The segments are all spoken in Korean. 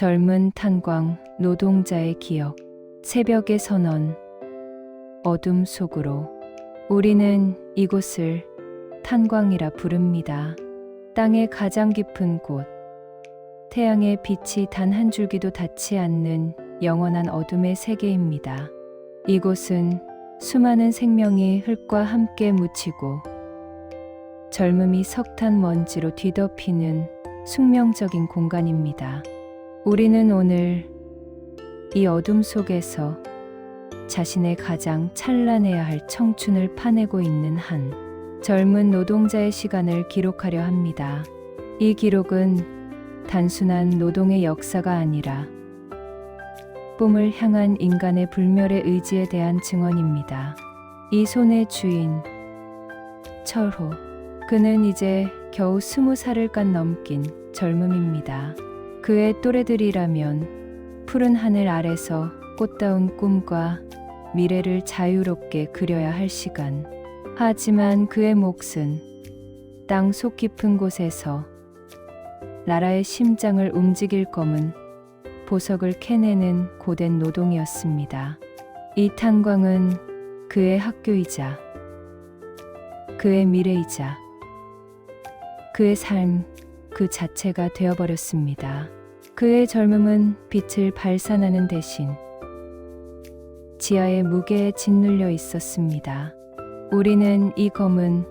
젊은 탄광 노동자의 기억, 새벽의 선언, 어둠 속으로. 우리는 이곳을 탄광이라 부릅니다. 땅의 가장 깊은 곳, 태양의 빛이 단 한 줄기도 닿지 않는 영원한 어둠의 세계입니다. 이곳은 수많은 생명이 흙과 함께 묻히고 젊음이 석탄 먼지로 뒤덮이는 숙명적인 공간입니다. 우리는 오늘 이 어둠 속에서 자신의 가장 찬란해야 할 청춘을 파내고 있는 한 젊은 노동자의 시간을 기록하려 합니다. 이 기록은 단순한 노동의 역사가 아니라 꿈을 향한 인간의 불멸의 의지에 대한 증언입니다. 이 손의 주인, 철호. 그는 이제 겨우 20살을 깐 넘긴 젊음입니다. 그의 또래들이라면 푸른 하늘 아래서 꽃다운 꿈과 미래를 자유롭게 그려야 할 시간. 하지만 그의 몫은 땅 속 깊은 곳에서 나라의 심장을 움직일 검은 보석을 캐내는 고된 노동이었습니다. 이 탄광은 그의 학교이자 그의 미래이자 그의 삶 그 자체가 되어버렸습니다. 그의 젊음은 빛을 발산하는 대신 지하의 무게에 짓눌려 있었습니다. 우리는 이 검은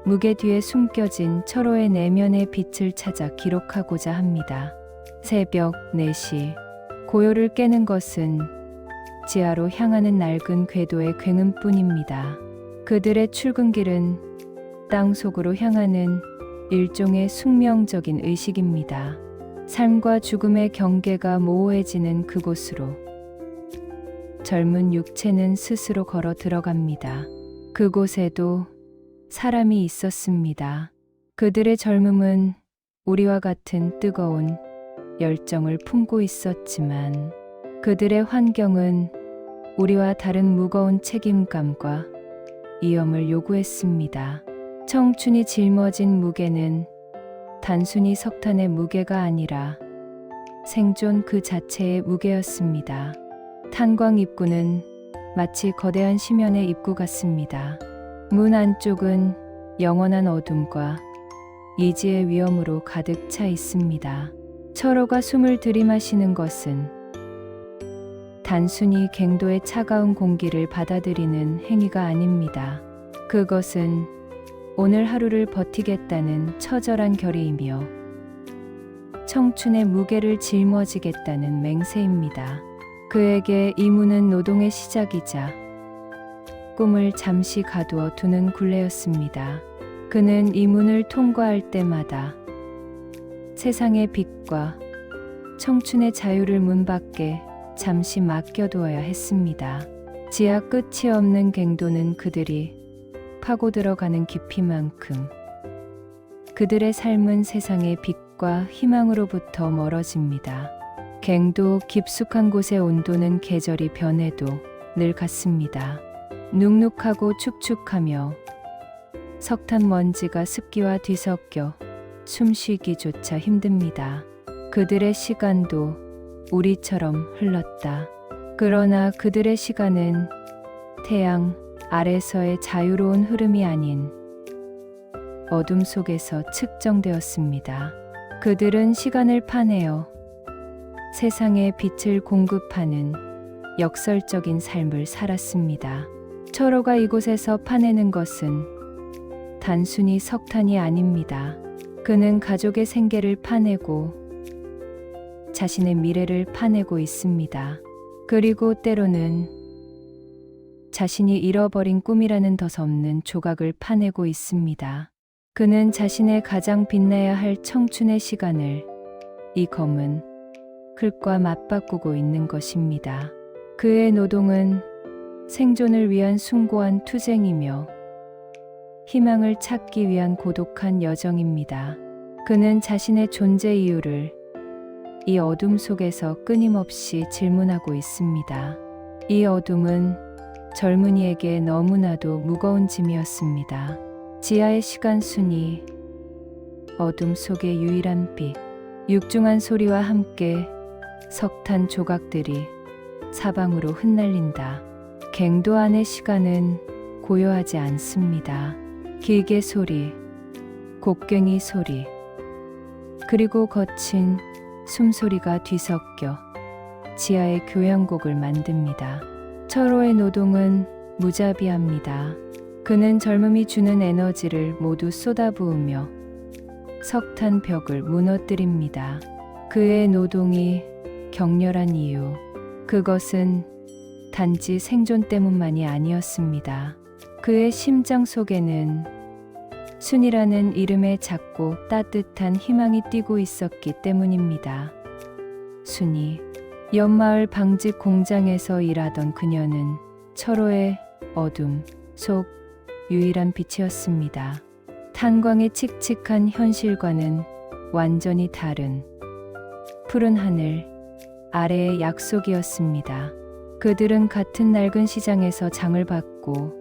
무게 뒤에 숨겨진 철호의 내면의 빛을 찾아 기록하고자 합니다. 새벽 4시, 고요를 깨는 것은 지하로 향하는 낡은 궤도의 굉음뿐입니다. 그들의 출근길은 땅 속으로 향하는 일종의 숙명적인 의식입니다. 삶과 죽음의 경계가 모호해지는 그곳으로 젊은 육체는 스스로 걸어 들어갑니다. 그곳에도 사람이 있었습니다. 그들의 젊음은 우리와 같은 뜨거운 열정을 품고 있었지만 그들의 환경은 우리와 다른 무거운 책임감과 위험을 요구했습니다. 청춘이 짊어진 무게는 단순히 석탄의 무게가 아니라 생존 그 자체의 무게였습니다. 탄광 입구는 마치 거대한 심연의 입구 같습니다. 문 안쪽은 영원한 어둠과 이지의 위험으로 가득 차 있습니다. 철호가 숨을 들이마시는 것은 단순히 갱도의 차가운 공기를 받아들이는 행위가 아닙니다. 그것은 오늘 하루를 버티겠다는 처절한 결의이며 청춘의 무게를 짊어지겠다는 맹세입니다. 그에게 이 문은 노동의 시작이자 꿈을 잠시 가두어 두는 굴레였습니다. 그는 이 문을 통과할 때마다 세상의 빛과 청춘의 자유를 문 밖에 잠시 맡겨두어야 했습니다. 지하 끝이 없는 갱도는 그들이 파고 들어가는 깊이만큼 그들의 삶은 세상의 빛과 희망으로부터 멀어집니다. 갱도 깊숙한 곳의 온도는 계절이 변해도 늘 같습니다. 눅눅하고 축축하며 석탄 먼지가 습기와 뒤섞여 숨쉬기조차 힘듭니다. 그들의 시간도 우리처럼 흘렀다. 그러나 그들의 시간은 태양 아래서의 자유로운 흐름이 아닌 어둠 속에서 측정되었습니다. 그들은 시간을 파내어 세상에 빛을 공급하는 역설적인 삶을 살았습니다. 철호가 이곳에서 파내는 것은 단순히 석탄이 아닙니다. 그는 가족의 생계를 파내고 자신의 미래를 파내고 있습니다. 그리고 때로는 자신이 잃어버린 꿈이라는 덧없는 조각을 파내고 있습니다. 그는 자신의 가장 빛나야 할 청춘의 시간을 이 검은 흙과 맞바꾸고 있는 것입니다. 그의 노동은 생존을 위한 숭고한 투쟁이며 희망을 찾기 위한 고독한 여정입니다. 그는 자신의 존재 이유를 이 어둠 속에서 끊임없이 질문하고 있습니다. 이 어둠은 젊은이에게 너무나도 무거운 짐이었습니다. 지하의 시간순이, 어둠 속의 유일한 빛, 육중한 소리와 함께 석탄 조각들이 사방으로 흩날린다. 갱도 안의 시간은 고요하지 않습니다. 기계 소리, 곡괭이 소리, 그리고 거친 숨소리가 뒤섞여 지하의 교향곡을 만듭니다. 철호의 노동은 무자비합니다. 그는 젊음이 주는 에너지를 모두 쏟아부으며 석탄 벽을 무너뜨립니다. 그의 노동이 격렬한 이유, 그것은 단지 생존 때문만이 아니었습니다. 그의 심장 속에는 순이라는 이름의 작고 따뜻한 희망이 뛰고 있었기 때문입니다. 순이, 옆마을 방직 공장에서 일하던 그녀는 철호의 어둠 속 유일한 빛이었습니다. 탄광의 칙칙한 현실과는 완전히 다른 푸른 하늘 아래의 약속이었습니다. 그들은 같은 낡은 시장에서 장을 받고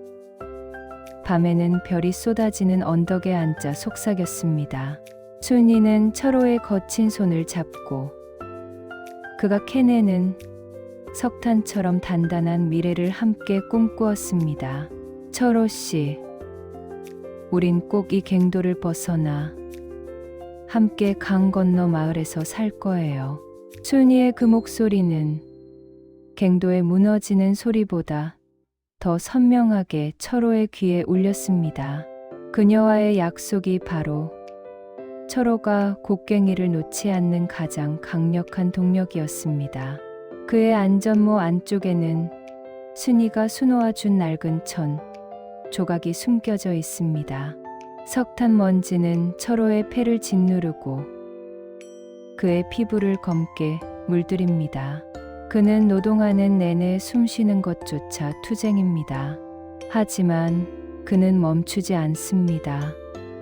밤에는 별이 쏟아지는 언덕에 앉아 속삭였습니다. 순이는 철호의 거친 손을 잡고 그가 캐내는 석탄처럼 단단한 미래를 함께 꿈꾸었습니다. 철호 씨, 우린 꼭 이 갱도를 벗어나 함께 강 건너 마을에서 살 거예요. 순이의 그 목소리는 갱도의 무너지는 소리보다 더 선명하게 철호의 귀에 울렸습니다. 그녀와의 약속이 바로 철호가 곡괭이를 놓지 않는 가장 강력한 동력이었습니다. 그의 안전모 안쪽에는 순이가 수놓아 준 낡은 천 조각이 숨겨져 있습니다. 석탄 먼지는 철호의 폐를 짓누르고 그의 피부를 검게 물들입니다. 그는 노동하는 내내 숨쉬는 것조차 투쟁입니다. 하지만 그는 멈추지 않습니다.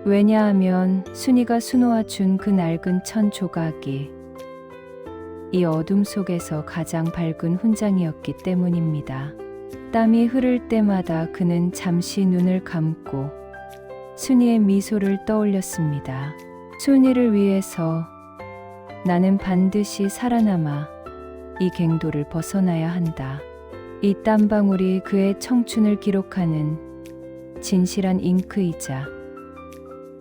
왜냐하면 순이가 수놓아 준 그 낡은 천 조각이 이 어둠 속에서 가장 밝은 훈장이었기 때문입니다. 땀이 흐를 때마다 그는 잠시 눈을 감고 순이의 미소를 떠올렸습니다. 순이를 위해서 나는 반드시 살아남아 이 갱도를 벗어나야 한다. 이 땀방울이 그의 청춘을 기록하는 진실한 잉크이자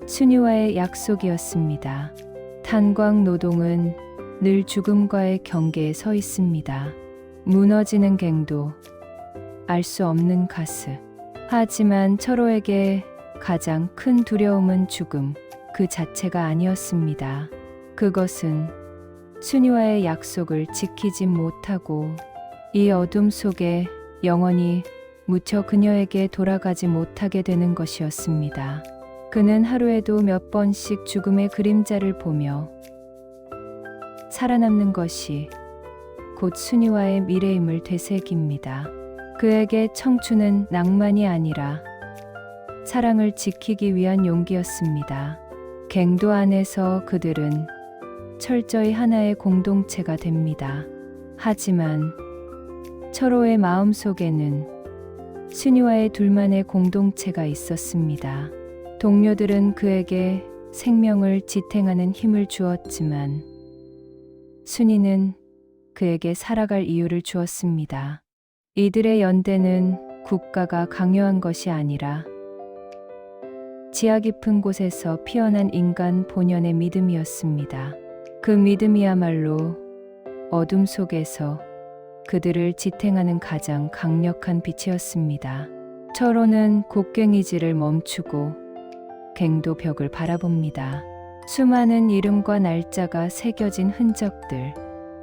순이와의 약속이었습니다. 탄광 노동은 늘 죽음과의 경계에 서 있습니다. 무너지는 갱도, 알 수 없는 가스. 하지만 철호에게 가장 큰 두려움은 죽음 그 자체가 아니었습니다. 그것은 순이와의 약속을 지키지 못하고 이 어둠 속에 영원히 묻혀 그녀에게 돌아가지 못하게 되는 것이었습니다. 그는 하루에도 몇 번씩 죽음의 그림자를 보며 살아남는 것이 곧 순이와의 미래임을 되새깁니다. 그에게 청춘은 낭만이 아니라 사랑을 지키기 위한 용기였습니다. 갱도 안에서 그들은 철저히 하나의 공동체가 됩니다. 하지만 철호의 마음속에는 순이와의 둘만의 공동체가 있었습니다. 동료들은 그에게 생명을 지탱하는 힘을 주었지만 순이는 그에게 살아갈 이유를 주었습니다. 이들의 연대는 국가가 강요한 것이 아니라 지하 깊은 곳에서 피어난 인간 본연의 믿음이었습니다. 그 믿음이야말로 어둠 속에서 그들을 지탱하는 가장 강력한 빛이었습니다. 철호는 곡괭이질을 멈추고 갱도 벽을 바라봅니다. 수많은 이름과 날짜가 새겨진 흔적들.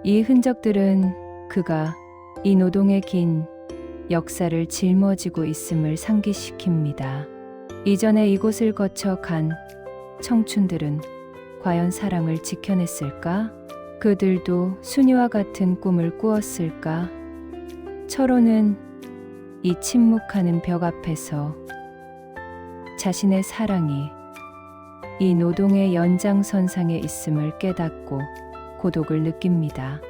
이 흔적들은 그가 이 노동의 긴 역사를 짊어지고 있음을 상기시킵니다. 이전에 이곳을 거쳐 간 청춘들은 과연 사랑을 지켜냈을까? 그들도 순이와 같은 꿈을 꾸었을까? 철호는 이 침묵하는 벽 앞에서 자신의 사랑이 이 노동의 연장선상에 있음을 깨닫고 고독을 느낍니다.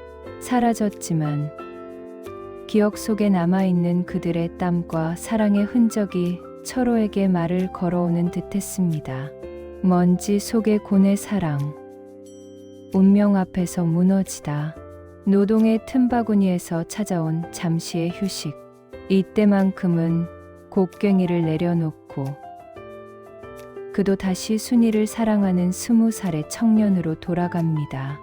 사라졌지만 기억 속에 남아있는 그들의 땀과 사랑의 흔적이 철호에게 말을 걸어오는 듯했습니다. 먼지 속의 고뇌 사랑, 운명 앞에서 무너지다. 노동의 틈바구니에서 찾아온 잠시의 휴식. 이때만큼은 곡괭이를 내려놓고 그도 다시 순이를 사랑하는 20살의 청년으로 돌아갑니다.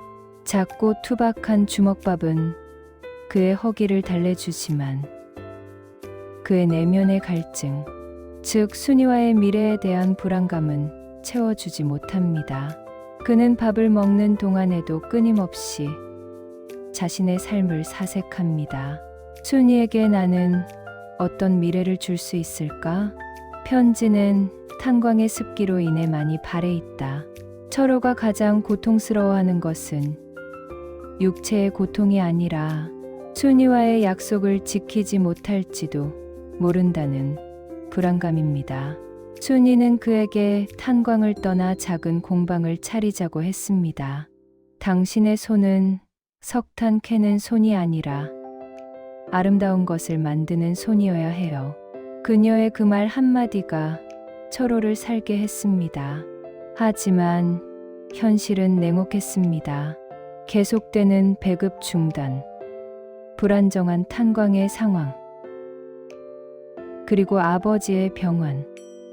작고 투박한 주먹밥은 그의 허기를 달래주지만 그의 내면의 갈증, 즉 순이와의 미래에 대한 불안감은 채워주지 못합니다. 그는 밥을 먹는 동안에도 끊임없이 자신의 삶을 사색합니다. 순이에게 나는 어떤 미래를 줄 수 있을까? 편지는 탄광의 습기로 인해 많이 발해 있다. 철호가 가장 고통스러워하는 것은 육체의 고통이 아니라 순이와의 약속을 지키지 못할지도 모른다는 불안감입니다. 순이는 그에게 탄광을 떠나 작은 공방을 차리자고 했습니다. 당신의 손은 석탄 캐는 손이 아니라 아름다운 것을 만드는 손이어야 해요. 그녀의 그 말 한마디가 철호를 살게 했습니다. 하지만 현실은 냉혹했습니다. 계속되는 배급 중단, 불안정한 탄광의 상황, 그리고 아버지의 병환,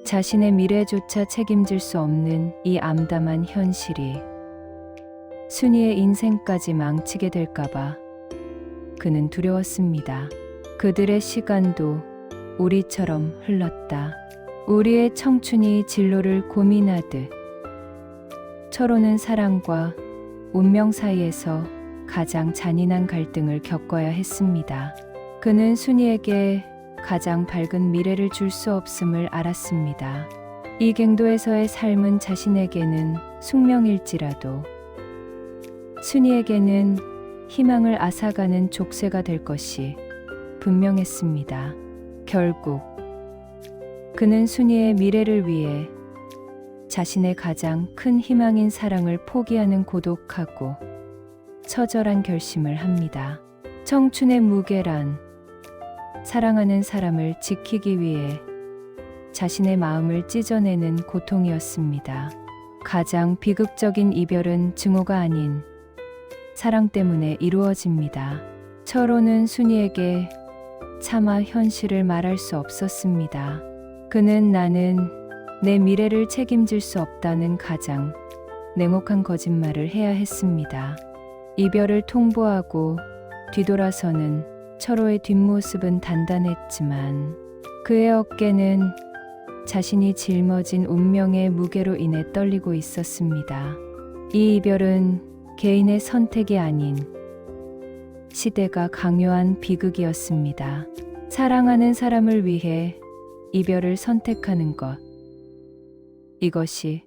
자신의 미래조차 책임질 수 없는 이 암담한 현실이 순이의 인생까지 망치게 될까봐 그는 두려웠습니다. 그들의 시간도 우리처럼 흘렀다. 우리의 청춘이 진로를 고민하듯 철호는 사랑과 운명 사이에서 가장 잔인한 갈등을 겪어야 했습니다. 그는 순이에게 가장 밝은 미래를 줄 수 없음을 알았습니다. 이 갱도에서의 삶은 자신에게는 숙명일지라도 순이에게는 희망을 앗아가는 족쇄가 될 것이 분명했습니다. 결국 그는 순이의 미래를 위해 자신의 가장 큰 희망인 사랑을 포기하는 고독하고 처절한 결심을 합니다. 청춘의 무게란 사랑하는 사람을 지키기 위해 자신의 마음을 찢어내는 고통이었습니다. 가장 비극적인 이별은 증오가 아닌 사랑 때문에 이루어집니다. 철호는 순이에게 차마 현실을 말할 수 없었습니다. 그는 나는 내 미래를 책임질 수 없다는 가장 냉혹한 거짓말을 해야 했습니다. 이별을 통보하고 뒤돌아서는 철호의 뒷모습은 단단했지만 그의 어깨는 자신이 짊어진 운명의 무게로 인해 떨리고 있었습니다. 이 이별은 개인의 선택이 아닌 시대가 강요한 비극이었습니다. 사랑하는 사람을 위해 이별을 선택하는 것. 이것이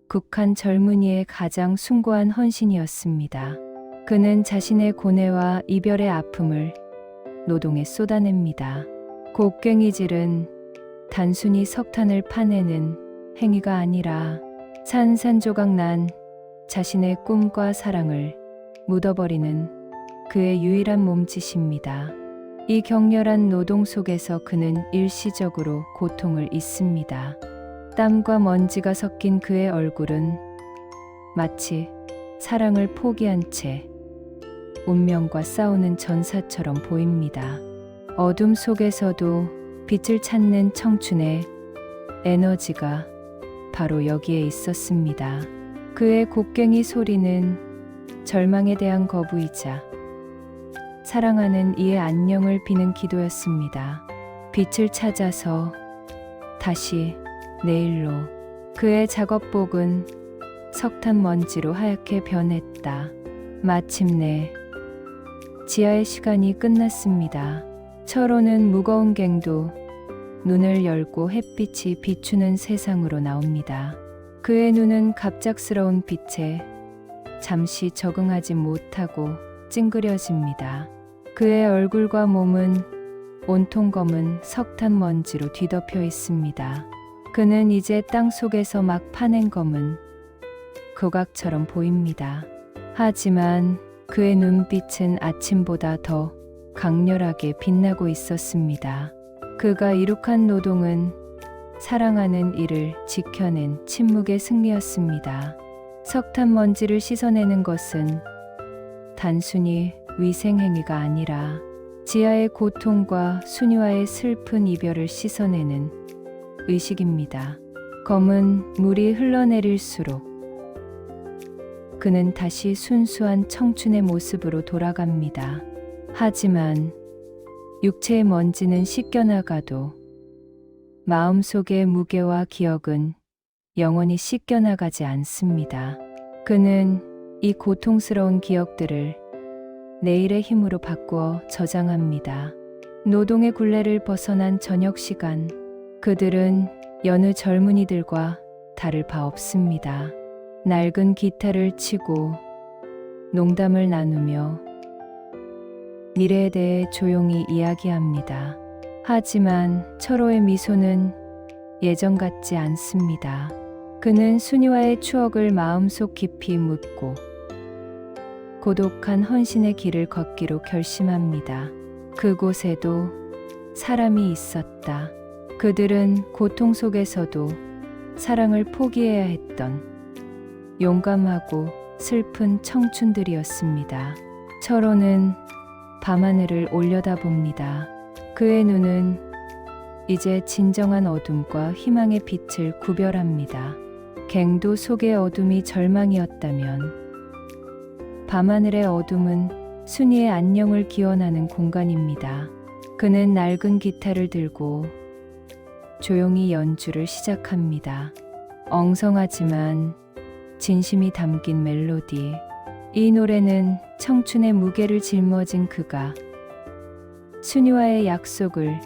국한 젊은이의 가장 숭고한 헌신이었습니다. 그는 자신의 고뇌와 이별의 아픔을 노동에 쏟아냅니다. 곡괭이질은 단순히 석탄을 파내는 행위가 아니라 산산조각난 자신의 꿈과 사랑을 묻어버리는 그의 유일한 몸짓입니다. 이 격렬한 노동 속에서 그는 일시적으로 고통을 잊습니다. 땀과 먼지가 섞인 그의 얼굴은 마치 사랑을 포기한 채 운명과 싸우는 전사처럼 보입니다. 어둠 속에서도 빛을 찾는 청춘의 에너지가 바로 여기에 있었습니다. 그의 곡괭이 소리는 절망에 대한 거부이자 사랑하는 이의 안녕을 비는 기도였습니다. 빛을 찾아서 다시 내일로. 그의 작업복은 석탄 먼지로 하얗게 변했다. 마침내 지하의 시간이 끝났습니다. 철호는 무거운 갱도 눈을 열고 햇빛이 비추는 세상으로 나옵니다. 그의 눈은 갑작스러운 빛에 잠시 적응하지 못하고 찡그려집니다. 그의 얼굴과 몸은 온통 검은 석탄 먼지로 뒤덮여 있습니다. 그는 이제 땅 속에서 막 파낸 검은 조각처럼 보입니다. 하지만 그의 눈빛은 아침보다 더 강렬하게 빛나고 있었습니다. 그가 이룩한 노동은 사랑하는 이를 지켜낸 침묵의 승리였습니다. 석탄 먼지를 씻어내는 것은 단순히 위생행위가 아니라 지하의 고통과 순이와의 슬픈 이별을 씻어내는 의식입니다. 검은 물이 흘러내릴수록 그는 다시 순수한 청춘의 모습으로 돌아갑니다. 하지만 육체의 먼지는 씻겨나가도 마음속의 무게와 기억은 영원히 씻겨나가지 않습니다. 그는 이 고통스러운 기억들을 내일의 힘으로 바꾸어 저장합니다. 노동의 굴레를 벗어난 저녁 시간, 그들은 여느 젊은이들과 다를 바 없습니다. 낡은 기타를 치고 농담을 나누며 미래에 대해 조용히 이야기합니다. 하지만 철호의 미소는 예전 같지 않습니다. 그는 순이와의 추억을 마음속 깊이 묻고 고독한 헌신의 길을 걷기로 결심합니다. 그곳에도 사람이 있었다. 그들은 고통 속에서도 사랑을 포기해야 했던 용감하고 슬픈 청춘들이었습니다. 철호는 밤하늘을 올려다봅니다. 그의 눈은 이제 진정한 어둠과 희망의 빛을 구별합니다. 갱도 속의 어둠이 절망이었다면 밤하늘의 어둠은 순이의 안녕을 기원하는 공간입니다. 그는 낡은 기타를 들고 조용히 연주를 시작합니다. 엉성하지만 진심이 담긴 멜로디. 이 노래는 청춘의 무게를 짊어진 그가 순이와의 약속을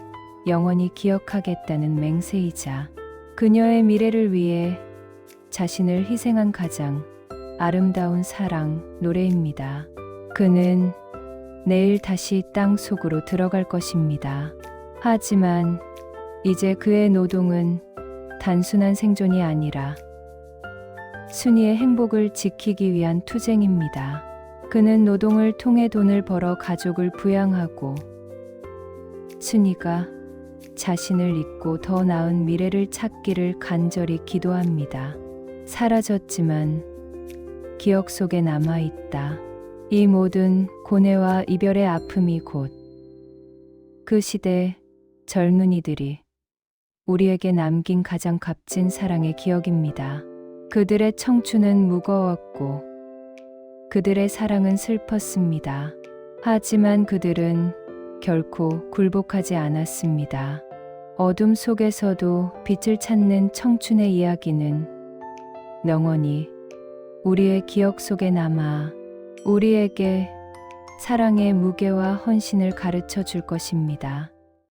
영원히 기억하겠다는 맹세이자 그녀의 미래를 위해 자신을 희생한 가장 아름다운 사랑 노래입니다. 그는 내일 다시 땅 속으로 들어갈 것입니다. 하지만 이제 그의 노동은 단순한 생존이 아니라 순이의 행복을 지키기 위한 투쟁입니다. 그는 노동을 통해 돈을 벌어 가족을 부양하고 순이가 자신을 잊고 더 나은 미래를 찾기를 간절히 기도합니다. 사라졌지만 기억 속에 남아있다. 이 모든 고뇌와 이별의 아픔이 곧 그 시대 젊은이들이 우리에게 남긴 가장 값진 사랑의 기억입니다. 그들의 청춘은 무거웠고 그들의 사랑은 슬펐습니다. 하지만 그들은 결코 굴복하지 않았습니다. 어둠 속에서도 빛을 찾는 청춘의 이야기는 영원히 우리의 기억 속에 남아 우리에게 사랑의 무게와 헌신을 가르쳐 줄 것입니다.